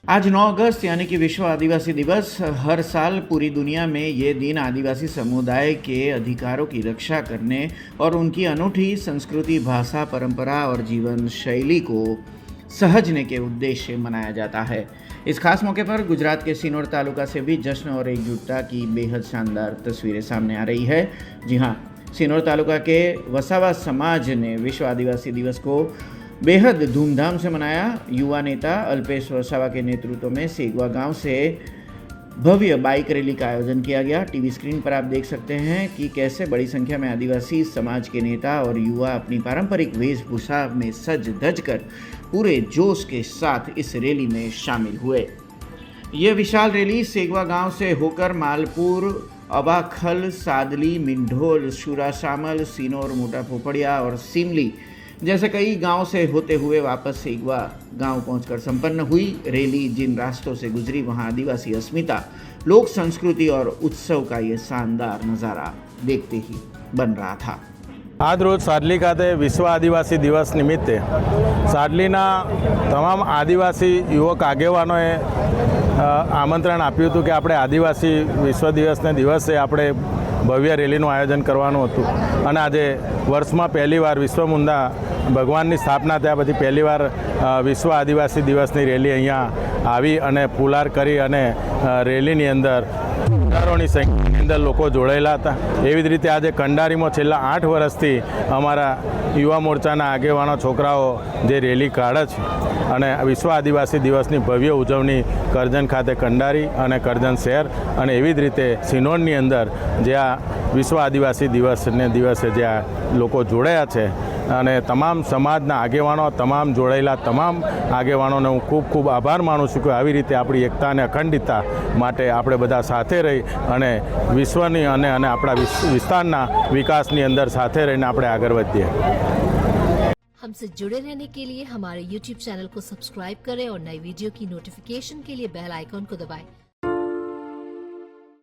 आज 9 अगस्त यानी कि विश्व आदिवासी दिवस। हर साल पूरी दुनिया में ये दिन आदिवासी समुदाय के अधिकारों की रक्षा करने और उनकी अनूठी संस्कृति, भाषा, परंपरा और जीवन शैली को सहजने के उद्देश्य से मनाया जाता है। इस खास मौके पर गुजरात के सिनोर तालुका से भी जश्न और एकजुटता की बेहद शानदार तस्वीरें सामने आ रही है। जी हाँ, सिनोर तालुका के वसावा समाज ने विश्व आदिवासी दिवस को बेहद धूमधाम से मनाया। युवा नेता अल्पेश वसावा के नेतृत्व में सेगवा गांव से भव्य बाइक रैली का आयोजन किया गया। टीवी स्क्रीन पर आप देख सकते हैं कि कैसे बड़ी संख्या में आदिवासी समाज के नेता और युवा अपनी पारंपरिक वेशभूषा में सज धज कर पूरे जोश के साथ इस रैली में शामिल हुए। ये विशाल रैली सेगवा गांव से होकर मालपुर, अबाखल, सादली, मिंढोल, शुराशामल, सिनोर, मोटा पोपड़िया और सिमली जैसे कई गांव से होते हुए वापस सेगवा गांव पहुंचकर संपन्न हुई। रैली जिन रास्तों से गुजरी वहां आदिवासी अस्मिता, लोक संस्कृति और उत्सव का ये शानदार नज़ारा देखते ही बन रहा था। आज रोज सादली खाते विश्व आदिवासी दिवस निमित्ते सादलीना तमाम आदिवासी युवक આગેવાનોએ આમંત્રણ આપ્યું હતું કે આપણે આદિવાસી વિશ્વ દિવસને દિવસે આપણે ભવ્ય રેલીનું આયોજન કરવાનું હતું અને આજે વર્ષમાં પહેલીવાર વિશ્વ મુંદા ભગવાનની સ્થાપના થયા પછી પહેલીવાર વિશ્વ આદિવાસી દિવસની રેલી અહીંયા આવી અને પુલાર કરી અને રેલીની અંદર હજારોની સંખ્યાની અંદર લોકો જોડાયેલા હતા। એવી જ રીતે આજે કંડારીમાં છેલ્લા 8 વર્ષથી અમારા યુવા મોરચાના આગેવાનો છોકરાઓ જે રેલી કાઢે છે અને વિશ્વ આદિવાસી દિવસની ભવ્ય ઉજવણી કરજણ ખાતે કંડારી અને કરજણ શહેર અને એવી જ રીતે સિનોરની અંદર જે આ વિશ્વ આદિવાસી દિવસને દિવસે જે આ લોકો જોડાયા છે અને તમામ સમાજના આગેવાનો, તમામ જોડાયેલા તમામ આગેવાનોને હું ખૂબ ખૂબ આભાર માનું છું કે આવી રીતે આપણી એકતા અને અખંડિતતા માટે આપણે બધા સાથે રહી અને વિશ્વની અને આપણા વિસ્તારના વિકાસની અંદર સાથે રહીને આપણે આગળ વધીએ। हमसे जुड़े रहने के लिए हमारे YouTube चैनल को सब्सक्राइब करें और नई वीडियो की नोटिफिकेशन के लिए बेल आइकॉन को दबाएं।